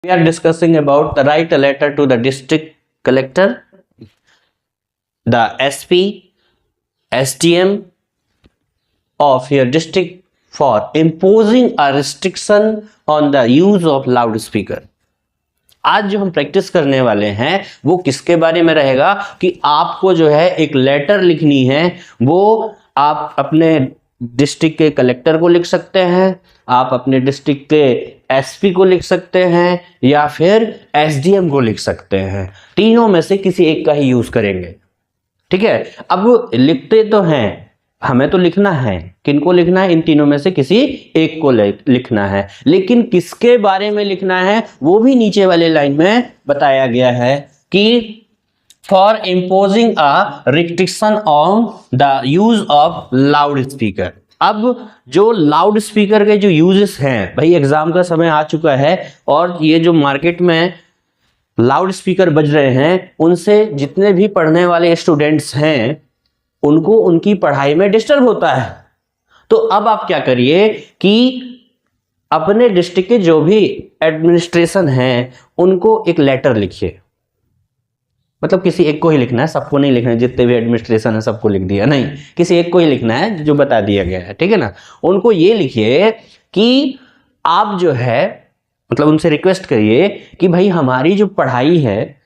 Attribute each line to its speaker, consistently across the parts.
Speaker 1: We are discussing about the write a letter to the district collector, the SP, SDM of your district for imposing a restriction on the use of loudspeaker. आज जो हम practice करने वाले हैं वो किसके बारे में रहेगा कि आपको जो है एक लेटर लिखनी है, वो आप अपने डिस्ट्रिक्ट के कलेक्टर को लिख सकते हैं, आप अपने डिस्ट्रिक्ट के एसपी को लिख सकते हैं या फिर एसडीएम को लिख सकते हैं। तीनों में से किसी एक का ही यूज करेंगे, ठीक है। अब लिखते तो हैं, हमें तो लिखना है, किनको लिखना है? इन तीनों में से किसी एक को लिखना है, लेकिन किसके बारे में लिखना है वो भी नीचे वाले लाइन में बताया गया है कि for imposing a restriction on the use of loud speaker. अब जो लाउड स्पीकर के जो यूजेस हैं, भाई एग्जाम का समय आ चुका है और ये जो मार्केट में लाउड स्पीकर बज रहे हैं उनसे जितने भी पढ़ने वाले स्टूडेंट्स हैं उनको उनकी पढ़ाई में डिस्टर्ब होता है। तो अब आप क्या करिए कि अपने डिस्ट्रिक्ट के जो भी एडमिनिस्ट्रेशन हैं उनको एक लेटर लिखिए, मतलब किसी एक को ही लिखना है, सबको नहीं लिखना है, जितने भी एडमिनिस्ट्रेशन है सबको लिख दिया नहीं, किसी एक को ही लिखना है जो बता दिया गया है, ठीक है ना। उनको ये लिखिए कि आप जो है मतलब उनसे रिक्वेस्ट करिए कि भाई हमारी जो पढ़ाई है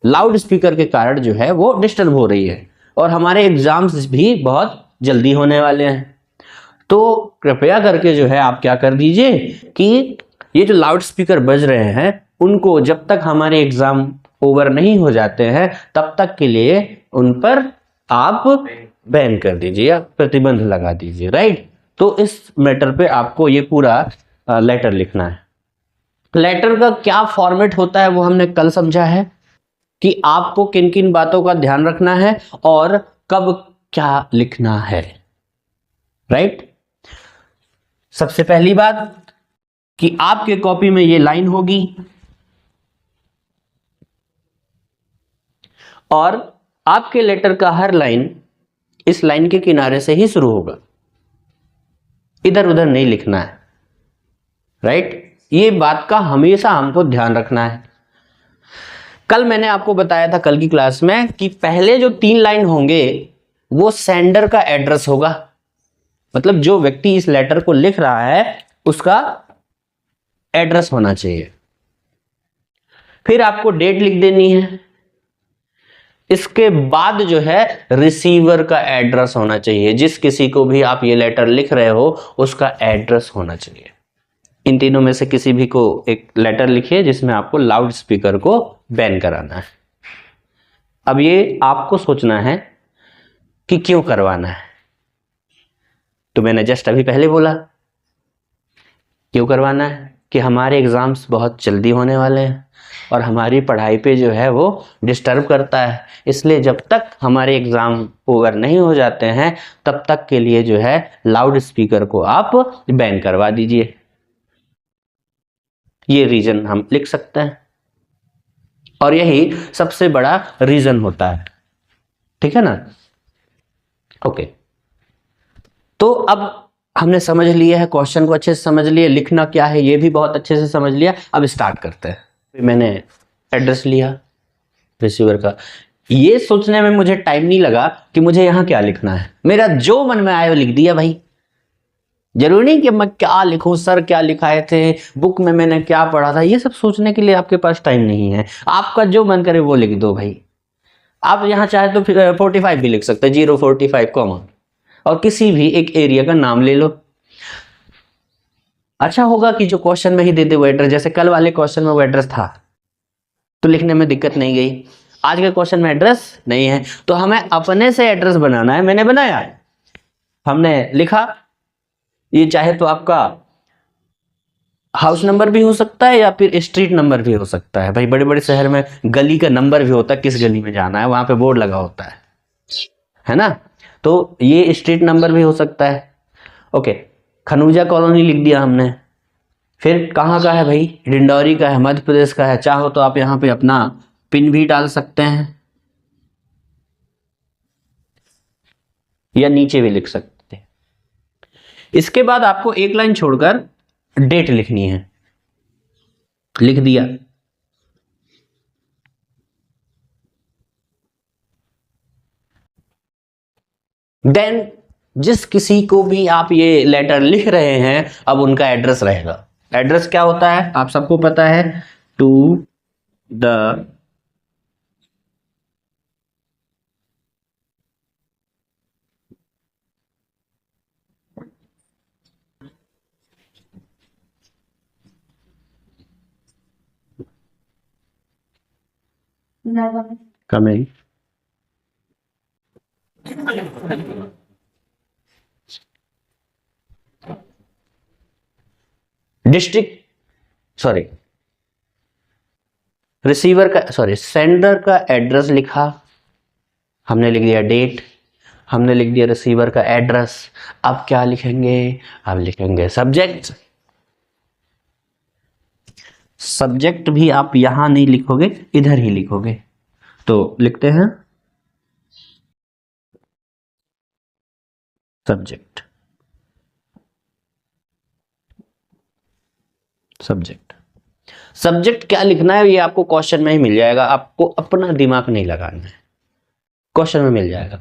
Speaker 1: लाउड स्पीकर के कारण जो है वो डिस्टर्ब हो रही है और हमारे एग्जाम्स भी बहुत जल्दी होने वाले हैं, तो कृपया करके जो है आप क्या कर दीजिए कि ये जो लाउड स्पीकर बज रहे हैं उनको जब तक हमारे एग्जाम ओवर नहीं हो जाते हैं तब तक के लिए उन पर आप बैन कर दीजिए या प्रतिबंध लगा दीजिए, राइट। तो इस मैटर पे आपको ये पूरा लेटर लिखना है। लेटर का क्या फॉर्मेट होता है वो हमने कल समझा है कि आपको किन किन बातों का ध्यान रखना है और कब क्या लिखना है, राइट। सबसे पहली बात कि आपके कॉपी में ये लाइन होगी और आपके लेटर का हर लाइन इस लाइन के किनारे से ही शुरू होगा, इधर उधर नहीं लिखना है, राइट। ये बात का हमेशा हमको ध्यान रखना है। कल मैंने आपको बताया था कल की क्लास में कि पहले जो 3 लाइन होंगे वो सेंडर का एड्रेस होगा, मतलब जो व्यक्ति इस लेटर को लिख रहा है उसका एड्रेस होना चाहिए। फिर आपको डेट लिख देनी है, इसके बाद जो है रिसीवर का एड्रेस होना चाहिए, जिस किसी को भी आप ये लेटर लिख रहे हो उसका एड्रेस होना चाहिए। इन तीनों में से किसी भी को एक लेटर लिखिए जिसमें आपको लाउड स्पीकर को बैन कराना है। अब ये आपको सोचना है कि क्यों करवाना है, तो मैंने जस्ट अभी पहले बोला क्यों करवाना है कि हमारे एग्जाम्स बहुत जल्दी होने वाले हैं और हमारी पढ़ाई पे जो है वो डिस्टर्ब करता है, इसलिए जब तक हमारे एग्जाम ओवर नहीं हो जाते हैं तब तक के लिए जो है लाउड स्पीकर को आप बैन करवा दीजिए। ये रीजन हम लिख सकते हैं और यही सबसे बड़ा रीजन होता है, ठीक है ना। ओके, तो अब हमने समझ लिया है, क्वेश्चन को अच्छे से समझ लिया, लिखना क्या है ये भी बहुत अच्छे से समझ लिया। अब स्टार्ट करते हैं। मैंने एड्रेस लिया रिसीवर का, ये सोचने में मुझे टाइम नहीं लगा कि मुझे यहां क्या लिखना है, मेरा जो मन में आया वो लिख दिया। भाई जरूरी नहीं कि मैं क्या लिखूं, सर क्या लिखाए थे, बुक में मैंने क्या पढ़ा था, ये सब सोचने के लिए आपके पास टाइम नहीं है। आपका जो मन करे वो लिख दो भाई। आप यहां चाहे तो 45 भी लिख सकते हैं, 045 कॉमा, और किसी भी एक एरिया का नाम ले लो। अच्छा होगा कि जो क्वेश्चन में ही दे दे वो एड्रेस, जैसे कल वाले क्वेश्चन में वो एड्रेस था तो लिखने में दिक्कत नहीं गई। आज के क्वेश्चन में एड्रेस नहीं है तो हमें अपने से एड्रेस बनाना है। मैंने बनाया, हमने लिखा, ये चाहे तो आपका हाउस नंबर भी हो सकता है या फिर स्ट्रीट नंबर भी हो सकता है। भाई बड़े बड़े शहर में गली का नंबर भी होता है, किस गली में जाना है वहां पे बोर्ड लगा होता है ना, तो ये स्ट्रीट नंबर भी हो सकता है। ओके, खनूजा कॉलोनी लिख दिया हमने। फिर कहाँ का है भाई, डिंडौरी का है, मध्य प्रदेश का है। चाहो तो आप यहाँ पे अपना पिन भी डाल सकते हैं या नीचे भी लिख सकते हैं। इसके बाद आपको एक लाइन छोड़कर डेट लिखनी है। लिख दिया। देन जिस किसी को भी आप ये लेटर लिख रहे हैं, अब उनका एड्रेस रहेगा। एड्रेस क्या होता है आप सबको पता है, to the coming district, sorry receiver का, सॉरी सेंडर का एड्रेस लिखा, हमने लिख दिया डेट, हमने लिख दिया रिसीवर का एड्रेस। अब क्या लिखेंगे, अब लिखेंगे सब्जेक्ट। सब्जेक्ट भी आप यहां नहीं लिखोगे, इधर ही लिखोगे। तो लिखते हैं सब्जेक्ट, सब्जेक्ट। सब्जेक्ट क्या लिखना है ये आपको क्वेश्चन में ही मिल जाएगा, आपको अपना दिमाग नहीं लगाना है, क्वेश्चन में मिल जाएगा।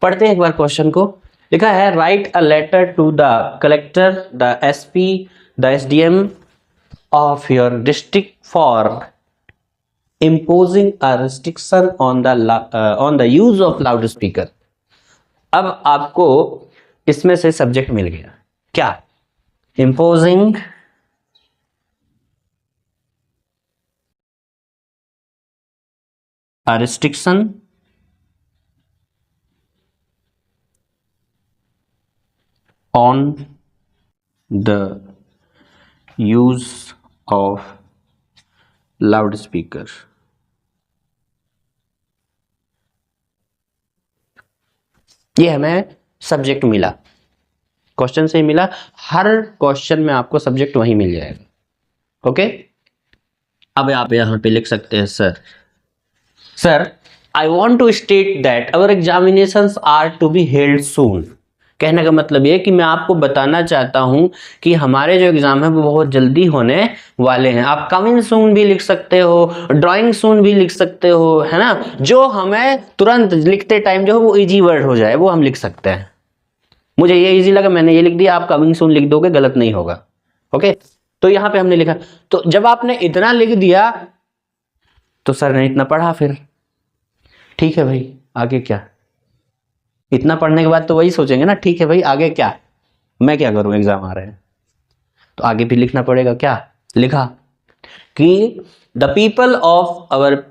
Speaker 1: पढ़ते हैं एक बार क्वेश्चन को। लिखा है write a letter to the collector, the SP, the SDM of your district for imposing a restriction on the use of loudspeaker। अब आपको इसमें से सब्जेक्ट मिल गया, क्या, imposing a restriction on the use of loudspeaker। ये हमें subject मिला, question से ही मिला। हर क्वेश्चन में आपको सब्जेक्ट वही मिल जाएगा। ओके, अब आप यहां पे लिख सकते हैं sir I want to state that our examinations are to be held soon. कहने का मतलब ये कि मैं आपको बताना चाहता हूं कि हमारे जो एग्जाम है वो बहुत जल्दी होने वाले हैं। आप कमिंग सून भी लिख सकते हो, ड्राइंग सून भी लिख सकते हो, है ना, जो हमें तुरंत लिखते टाइम जो है वो इजी वर्ड हो जाए वो हम लिख सकते हैं। मुझे ये इजी लगा, मैंने ये लिख दिया, आप कमिंग सून लिख दोगे गलत नहीं होगा। ओके, तो यहां पे हमने लिखा, तो जब आपने इतना लिख दिया तो सर ने इतना पढ़ा, फिर ठीक है भाई आगे क्या। इतना पढ़ने के बाद तो वही सोचेंगे ना, ठीक है भाई आगे क्या, मैं क्या करूं, एग्जाम आ रहे हैं तो आगे भी लिखना पड़ेगा। क्या लिखा कि the people of our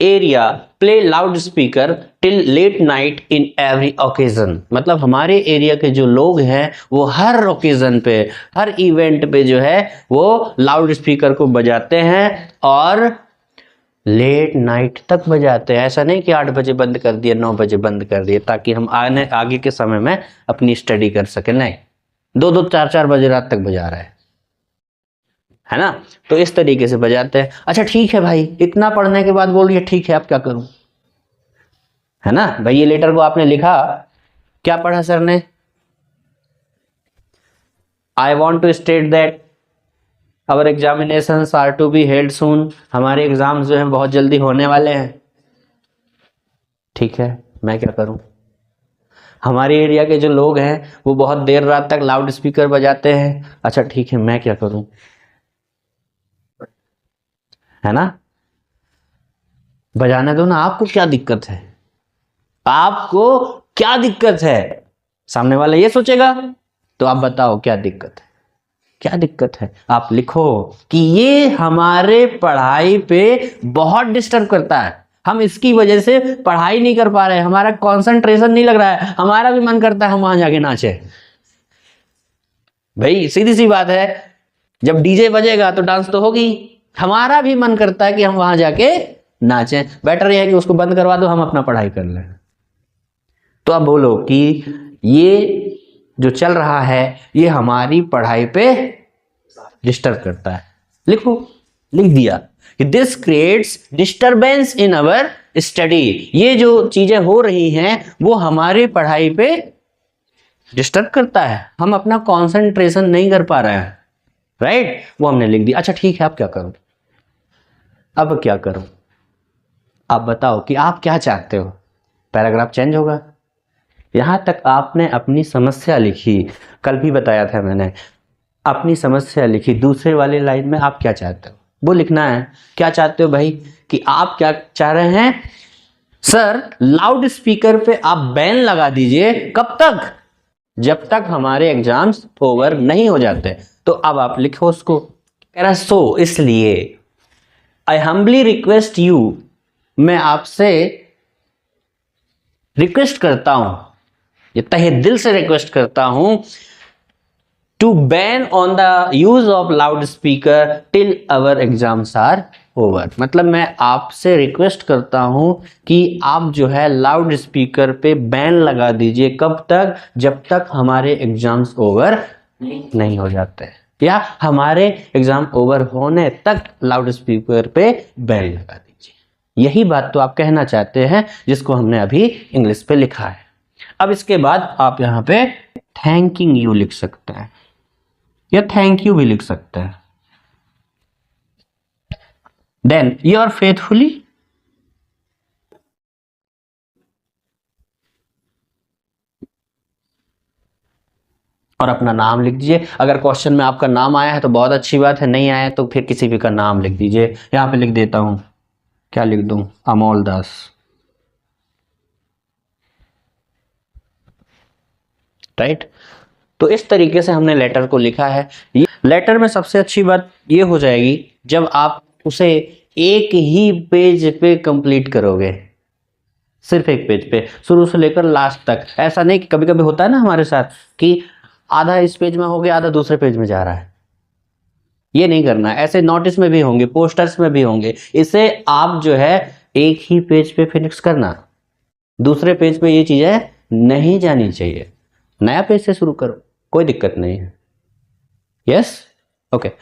Speaker 1: area play loudspeaker till late night in every occasion. मतलब हमारे एरिया के जो लोग हैं वो हर ओकेजन पे, हर इवेंट पे जो है वो लाउड स्पीकर को बजाते हैं और लेट नाइट तक बजाते हैं। ऐसा नहीं कि 8 बजे बंद कर दिए, 9 बजे बंद कर दिए ताकि हम आगे के समय में अपनी स्टडी कर सके, नहीं, 2-2 4-4 बजे रात तक बजा रहा है ना। तो इस तरीके से बजाते हैं। अच्छा ठीक है भाई, इतना पढ़ने के बाद बोल रही है ठीक है अब क्या करूं, है ना भाई। ये लेटर को आपने लिखा, क्या पढ़ा सर ने, I want to state that our examinations are to be held soon. हमारे एग्जाम्स जो हैं बहुत जल्दी होने वाले हैं। ठीक है, मैं क्या करूं, हमारे एरिया के जो लोग हैं वो बहुत देर रात तक लाउड स्पीकर बजाते हैं। अच्छा ठीक है, मैं क्या करूं, है ना, बजाने दो ना, आपको क्या दिक्कत है, आपको क्या दिक्कत है। सामने वाला ये सोचेगा, तो आप बताओ क्या दिक्कत है, क्या दिक्कत है। आप लिखो कि ये हमारे पढ़ाई पे बहुत डिस्टर्ब करता है, हम इसकी वजह से पढ़ाई नहीं कर पा रहे, हमारा कंसंट्रेशन नहीं लग रहा है, हमारा भी मन करता है हम वहां जाके नाचे। भाई सीधी सी बात है, जब डीजे बजेगा तो डांस तो होगी, हमारा भी मन करता है कि हम वहां जाके नाचें। बेटर यह है कि उसको बंद करवा दो, हम अपना पढ़ाई कर लें। तो अब बोलो कि ये जो चल रहा है ये हमारी पढ़ाई पे डिस्टर्ब करता है। लिखो, लिख दिया कि this creates disturbance in our study. ये जो चीजें हो रही हैं वो हमारी पढ़ाई पे डिस्टर्ब करता है, हम अपना कंसंट्रेशन नहीं कर पा रहे हैं, राइट, वो हमने लिख दिया। अच्छा ठीक है अब क्या करूं, अब क्या करूं? आप बताओ कि आप क्या चाहते हो। पैराग्राफ चेंज होगा। यहां तक आपने अपनी समस्या लिखी, कल भी बताया था मैंने, अपनी समस्या लिखी। दूसरे वाली लाइन में आप क्या चाहते हो वो लिखना है। क्या चाहते हो भाई? कि आप क्या चाह रहे हैं? सर लाउड स्पीकर पे आप बैन लगा दीजिए। कब तक? जब तक हमारे एग्जाम्स ओवर नहीं हो जाते। तो अब आप लिखो उसको। कह रहा सो इसलिए आई हम्बली रिक्वेस्ट यू, मैं आपसे रिक्वेस्ट करता हूं, ये तहे दिल से रिक्वेस्ट करता हूं, to ban on the use of loudspeaker till our exams are over. मतलब मैं आपसे रिक्वेस्ट करता हूं कि आप जो है लाउड स्पीकर पे बैन लगा दीजिए। कब तक? जब तक हमारे एग्जाम्स ओवर नहीं हो जाते, या हमारे एग्जाम ओवर होने तक लाउड स्पीकर पे बैन लगा दीजिए। यही बात तो आप कहना चाहते हैं, जिसको हमने अभी इंग्लिश पे लिखा है। अब इसके बाद आप यहां पे थैंकिंग यू लिख सकते हैं, या थैंक यू भी लिख सकते हैं। देन यू आर फेथफुली, और अपना नाम लिख दीजिए। अगर क्वेश्चन में आपका नाम आया है तो बहुत अच्छी बात है, नहीं आया तो फिर किसी भी का नाम लिख दीजिए। यहां पे लिख देता हूं, क्या लिख दूं? अमोल दास। राइट। तो इस तरीके से हमने लेटर को लिखा है। ये लेटर में सबसे अच्छी बात ये हो जाएगी जब आप उसे एक ही पेज पे कंप्लीट करोगे, सिर्फ एक पेज पे, शुरू से लेकर लास्ट तक। ऐसा नहीं कि कभी कभी होता है ना हमारे साथ कि आधा इस पेज में हो गया, आधा दूसरे पेज में जा रहा है। ये नहीं करना है। ऐसे नोटिस में भी होंगे, पोस्टर्स में भी होंगे। इसे आप जो है एक ही पेज पे फिनिश करना, दूसरे पेज पे ये चीजें नहीं जानी चाहिए। नया पेज से शुरू करो, कोई दिक्कत नहीं है। Yes, okay.